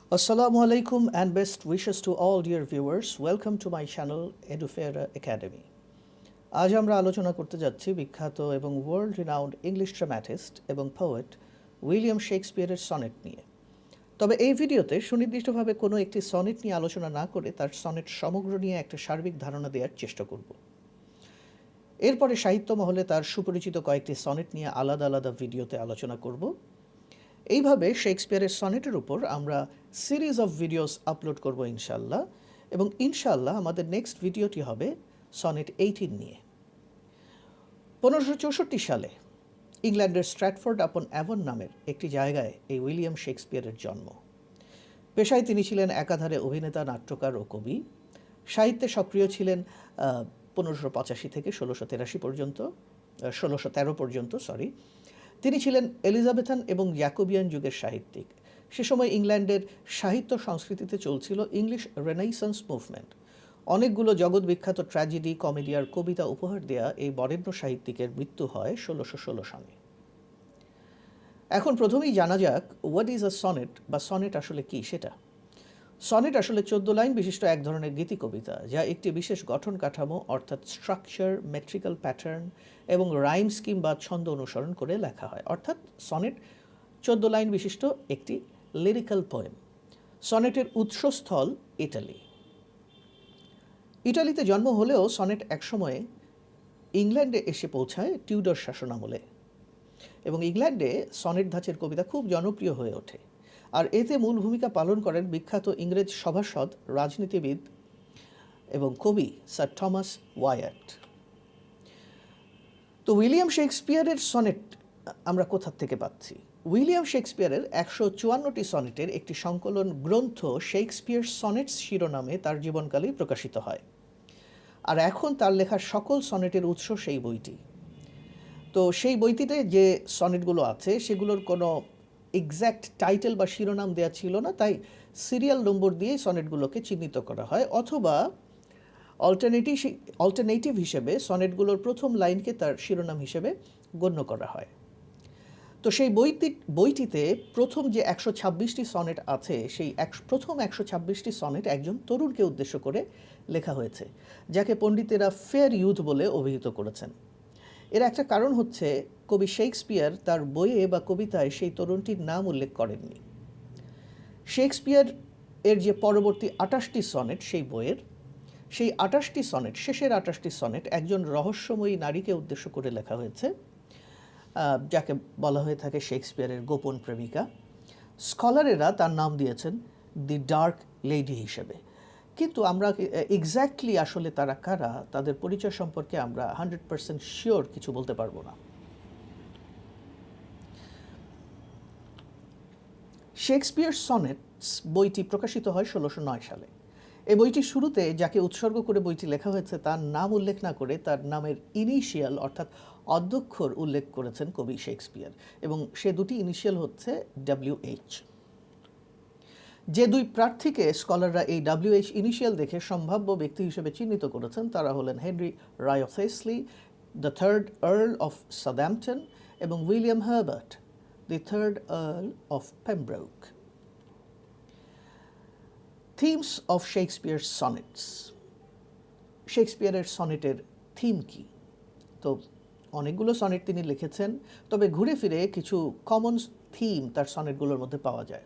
Assalamu alaikum and best wishes to all dear viewers. Welcome to my channel Edufera Academy. আজ আমরা আলোচনা করতে যাচ্ছি বিখ্যাত এবং ওয়ার্ল্ড রিনাউন্ড ইংলিশ ড্রামাটিস্ট এবং পোয়েট উইলিয়াম শেক্সপিয়ারের সনেট নিয়ে। তবে এই ভিডিওতে সুনির্দিষ্টভাবে কোনো একটি সনেট নিয়ে আলোচনা না করে তার সনেট সমগ্র নিয়ে একটা সার্বিক ধারণা দেওয়ার চেষ্টা করব। এরপরে সাহিত্য মহলে তার সুপরিচিত কয়েকটি সনেট নিয়ে আলাদা আলাদা ভিডিওতে আলোচনা করব। এইভাবে শেক্সপিয়ারের সনেটের উপর আমরা সিরিজ অফ ভিডিওস আপলোড করব ইনশাল্লাহ, এবং ইনশাল্লাহ আমাদের নেক্সট ভিডিওটি হবে সনেট 18 নিয়ে। 1564 সালে ইংল্যান্ডের স্ট্র্যাটফোর্ড আপন অ্যাভন নামের একটি জায়গায় এই উইলিয়াম শেক্সপিয়ারের জন্ম। পেশায় তিনি ছিলেন একাধারে অভিনেতা, নাট্যকার ও কবি। সাহিত্যে সক্রিয় ছিলেন 1585 থেকে 1613 পর্যন্ত 1613 পর্যন্ত তিনি ছিলেন এলিজাবেথান এবং জ্যাকোবিয়ান যুগের সাহিত্যিক। সে সময় ইংল্যান্ডের সাহিত্য সংস্কৃতিতে চলছিল ইংলিশ রেনেসান্স মুভমেন্ট। অনেকগুলো জগৎ বিখ্যাত ট্র্যাজেডি, কমেডি আর কবিতা উপহার দেয়া এই বরেণ্য সাহিত্যিকের মৃত্যু হয় 1616 সনে। এখন প্রথমেই জানা যাক হোয়াট ইজ আ সনেট বা সনেট আসলে কি সেটা। সনেট আসলে 14 লাইন বিশিষ্ট এক ধরনের গীতি কবিতা, যা একটি বিশেষ গঠন কাঠামো অর্থাৎ স্ট্রাকচার, মেট্রিক্যাল প্যাটার্ন এবং রাইম স্কিম বা ছন্দ অনুসরণ করে লেখা হয়। অর্থাৎ সনেট 14 লাইন বিশিষ্ট একটি লিরিক্যাল পোয়েম। সনেটের উৎসস্থল ইটালি। ইটালিতে জন্ম হলেও সনেট একসময়ে ইংল্যান্ডে এসে পৌঁছায় টিউডর শাসনামলে, এবং ইংল্যান্ডে সনেট ধাঁচের কবিতা খুব জনপ্রিয় হয়ে ওঠে। আর এতে মূল ভূমিকা পালন করেন বিখ্যাত ইংরেজ সভাসদ, রাজনীতিবিদ এবং কবি স্যার থমাস ওয়ায়াট। তো উইলিয়াম শেক্সপিয়ারের সনেট আমরা কোথা থেকে পাচ্ছি? উইলিয়াম শেক্সপিয়ারের 154টি সনেটের একটি সংকলন গ্রন্থ শেক্সপিয়ার সনেটস শিরোনামে তার জীবনকালেই প্রকাশিত হয়। আর এখন তার লেখা সকল সনেটের উৎস সেই বইটি। তো সেই বইটিতে যে সনেটগুলো আছে সেগুলোর কোনো এক্স্যাক্ট টাইটেল বা শিরোনাম দেওয়া ছিল না, তাই সিরিয়াল নম্বর দিয়ে সনেটগুলোকে চিহ্নিত করা হয়, অথবা অল্টারনেটিভ হিসেবে সনেটগুলোর প্রথম লাইনকে তার শিরোনাম হিসেবে গণ্য করা হয়। তো সেই বইটিতে প্রথম যে 126টি সনেট আছে, সেই প্রথম 126টি সনেট একজন তরুণকে উদ্দেশ্য করে লেখা হয়েছে, যাকে পণ্ডিতেরা ফেয়ার ইউথ বলে অভিহিত করেছেন। এর একটা কারণ হচ্ছে কবি শেক্সপিয়ার তার বইয়ে বা কবিতায় সেই তরুণটির নাম উল্লেখ করেননি। শেক্সপিয়ার এর যে পরবর্তী 28টি সনেট সেই বইয়ের, সেই 28টি সনেট, শেষের 28টি সনেট একজন রহস্যময়ী নারীকে উদ্দেশ্য করে লেখা হয়েছে, যাকে বলা হয়ে থাকে শেক্সপিয়ারের গোপন প্রেমিকা। স্কলারেরা তার নাম দিয়েছেন দি ডার্ক লেডি হিসেবে, কিন্তু আমরা এক্স্যাক্টলি আসলে তারা কারা, তাদের পরিচয় সম্পর্কে আমরা 100% শিওর কিছু বলতে পারবো না। শেক্সপিয়ার সনেটস বইটি প্রকাশিত হয় 1609 সালে। এই বইটির শুরুতে যাকে উৎসর্গ করে বইটি লেখা হয়েছে তার নাম উল্লেখ না করে তার নামের ইনিশিয়াল অর্থাৎ অধ্যক্ষর উল্লেখ করেছেন কবি শেক্সপিয়ার, এবং সে দুটি ইনিশিয়াল হচ্ছে WH। যে দুই প্রার্থীকে স্কলাররা এই WH ইনিশিয়াল দেখে সম্ভাব্য ব্যক্তি হিসেবে চিহ্নিত করেছেন তারা হলেন Henry Wriothesley, the third Earl of Southampton, এবং William Herbert, the third Earl of Pembroke. Themes of Shakespeare sonnets. শেক্সপিয়ারের সনেটের থিম কি? তো অনেকগুলো সনেট তিনি লিখেছেন, তবে ঘুরে ফিরে কিছু কমন থিম তার সনেটগুলোর মধ্যে পাওয়া যায়।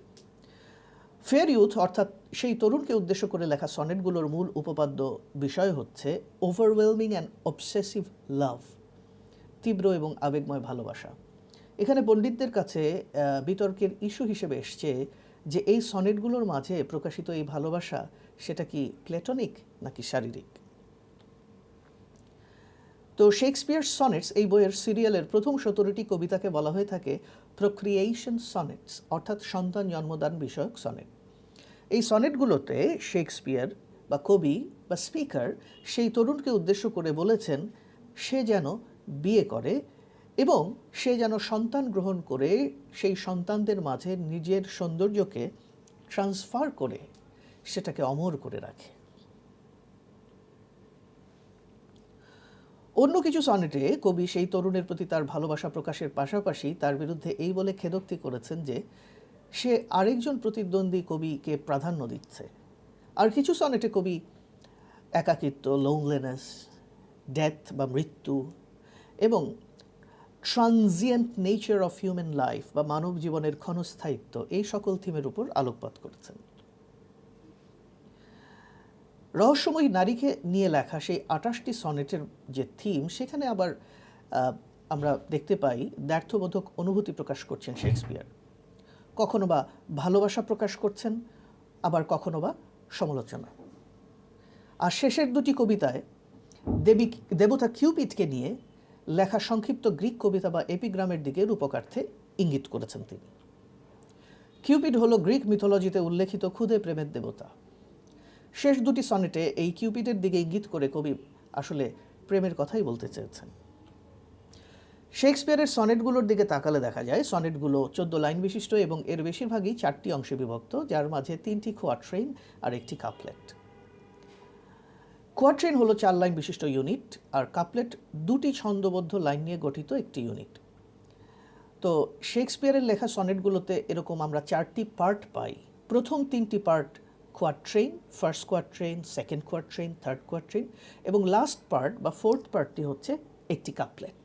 ফেয়ার ইউথ অর্থাৎ সেই তরুণকে উদ্দেশ্য করে লেখা সনেটগুলোর মূল উপপাদ্য বিষয় হচ্ছে ওভারওয়েলমিং অ্যান্ড অবসেসিভ লাভ, তীব্র এবং আবেগময় ভালোবাসা। এখানে পণ্ডিতদের কাছে বিতর্কের ইস্যু হিসেবে এসছে যে এই সনেটগুলোর মাঝে প্রকাশিত এই ভালোবাসা সেটা কি প্লেটনিক নাকি শারীরিক। তো শেক্সপিয়ার সনেটস এই বইয়ের সিরিয়ালের প্রথম 17টি কবিতাকে বলা হয়ে থাকে প্রক্রিয়েশন সনেটস, অর্থাৎ সন্তান জন্মদান বিষয়ক সনেট। এই সনেটগুলোতে শেক্সপিয়ার বা কবি বা স্পিকার সেই তরুণকে উদ্দেশ্য করে বলেছেন সে যেন বিয়ে করে এবং সে যেন সন্তান গ্রহণ করে সেই সন্তানদের মাঝে নিজের সৌন্দর্যকে ট্রান্সফার করে সেটাকে অমর করে রাখে। অন্য কিছু সনেটে কবি সেই তরুণের প্রতি তার ভালোবাসা প্রকাশের পাশাপাশি তার বিরুদ্ধে এই বলে খেদোক্তি করেছেন যে সে আরেকজন প্রতিদ্বন্দ্বী কবিকে প্রাধান্য দিচ্ছে। আর কিছু সনেটে কবি একাকিত্ব, লোনলিনেস, ডেথ বা মৃত্যু এবং transient nature of human life বা মানব জীবনের ক্ষণস্থায়িত্ব, এই সকল থিমের উপর আলোকপাত করেছেন। রহস্যময়ী নারীকে নিয়ে লেখা সেই 28টি সনেটের যে থিম, সেখানে আবার আমরা দেখতে পাই দ্ব্যর্থবোধক অনুভূতি প্রকাশ করছেন শেক্সপিয়ার। কখনো বা ভালোবাসা প্রকাশ করছেন, আবার কখনো বা সমালোচনা। আর শেষের দুটি কবিতায় দেবতা কিউপিডকে নিয়ে লেখা সংক্ষিপ্ত গ্রিক কবিতা বা এপিগ্রামের দিকে রূপকার্থে ইঙ্গিত করেছেন তিনি। কিউপিড হলো গ্রিক মিথোলজিতে উল্লেখিত ক্ষুদে প্রেমের দেবতা। শেষ দুটি সনেটে এই কিউপিডের দিকে ইঙ্গিত করে কবি আসলে প্রেমের কথাই বলতে চেয়েছেন। শেক্সপিয়ারের সনেটগুলোর দিকে তাকালে দেখা যায় সনেটগুলো 14 লাইন বিশিষ্ট এবং এর বেশিরভাগই 4টি অংশে বিভক্ত, যার মাঝে 3টি কোয়াট্রেইন আর একটি কাপলেট। কোয়াট্রেইন হলো 4 লাইন বিশিষ্ট ইউনিট, আর কাপলেট 2টি ছন্দবদ্ধ লাইন নিয়ে গঠিত একটি ইউনিট। তো শেক্সপিয়ারের লেখা সনেটগুলোতে এরকম আমরা 4টি পার্ট পাই। প্রথম 3টি পার্ট কোয়াট্রেইন, ফার্স্ট কোয়াট্রেইন, সেকেন্ড কোয়াট্রেইন, থার্ড কোয়াট্রেইন, এবং লাস্ট পার্ট বা ফোর্থ পার্টটি হচ্ছে একটি কাপলেট।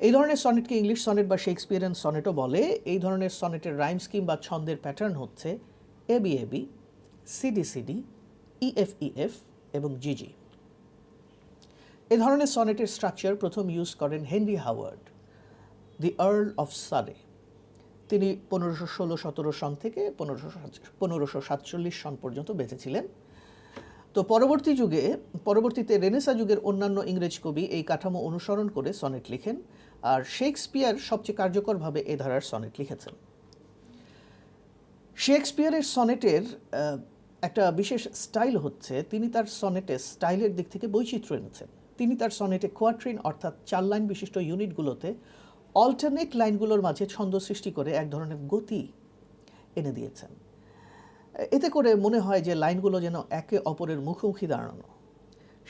এই ধরনের সনেটকে ইংলিশ সনেট বা শেক্সপিয়ারিয়ান সনেটও বলে। এই ধরনের সনেটের রাইম স্কিম বা ছন্দের প্যাটার্ন হচ্ছে AB AB, CD CD, EF EF এবং জিজি। এ ধরনের সনেটের স্ট্রাকচার প্রথম ইউজ করেন Henry Howard, the Earl of Surrey. তিনি 1516-17 সন থেকে 1547 সন পর্যন্ত বেঁচে ছিলেন। তো পরবর্তীতে রেনেসা যুগের অন্যান্য ইংরেজ কবি এই কাঠামো অনুসরণ করে সনেট লিখেন, আর শেক্সপিয়ার সবচেয়ে কার্যকরভাবে এ ধারার সনেট লিখেছেন। শেক্সপিয়ারের সনেটের একটা বিশেষ স্টাইল হচ্ছে তিনি তার সনেটে স্টাইলের দিক থেকে বৈচিত্র্য এনেছেন। তিনি তার সনেটে কোয়াট্রেইন অর্থাৎ 4 লাইন বিশিষ্ট ইউনিটগুলোতে অল্টারনেট লাইনগুলোর মাঝে ছন্দ সৃষ্টি করে এক ধরনের গতি এনে দিয়েছেন। এতে করে মনে হয় যে লাইনগুলো যেন একে অপরের মুখোমুখি দাঁড়ানো।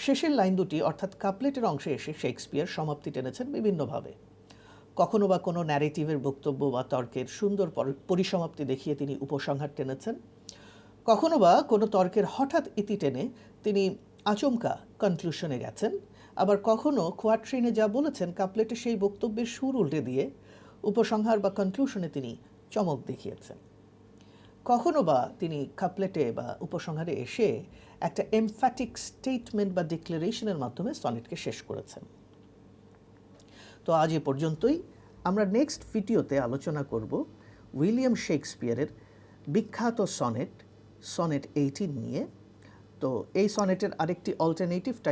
শেষের লাইন দুটি অর্থাৎ কাপলেটের অংশে এসে শেক্সপিয়ার সমাপ্তি টেনেছেন বিভিন্নভাবে। কখনো বা কোনো ন্যারেটিভের বক্তব্য বা তর্কের সুন্দর পরিসমাপ্তি দেখিয়ে তিনি উপসংহার টেনেছেন। কখনো বা কোনো তর্কের হঠাৎ ইতি টেনে তিনি আচমকা কনক্লুশনে গেছেন। আবার কখনো কোয়াট্রেইনে যা বলেছেন কাপলেটে সেই বক্তব্যের সুর উল্টে দিয়ে উপসংহার বা কনক্লুশনে তিনি চমক দেখিয়েছেন। কখনো বা তিনি কাপলেটে বা উপসংহারে এসে একটা এমফ্যাটিক স্টেটমেন্ট বা ডিক্লারেশনের মাধ্যমে সনেটকে শেষ করেছেন। তো আজ এ পর্যন্তই। আমরা নেক্সট ভিডিওতে আলোচনা করব উইলিয়াম শেক্সপিয়ারের বিখ্যাত সনেট 18 নিয়ে। তো এই সনেটের আরেকটি অল্টারনেটিভ টাইপ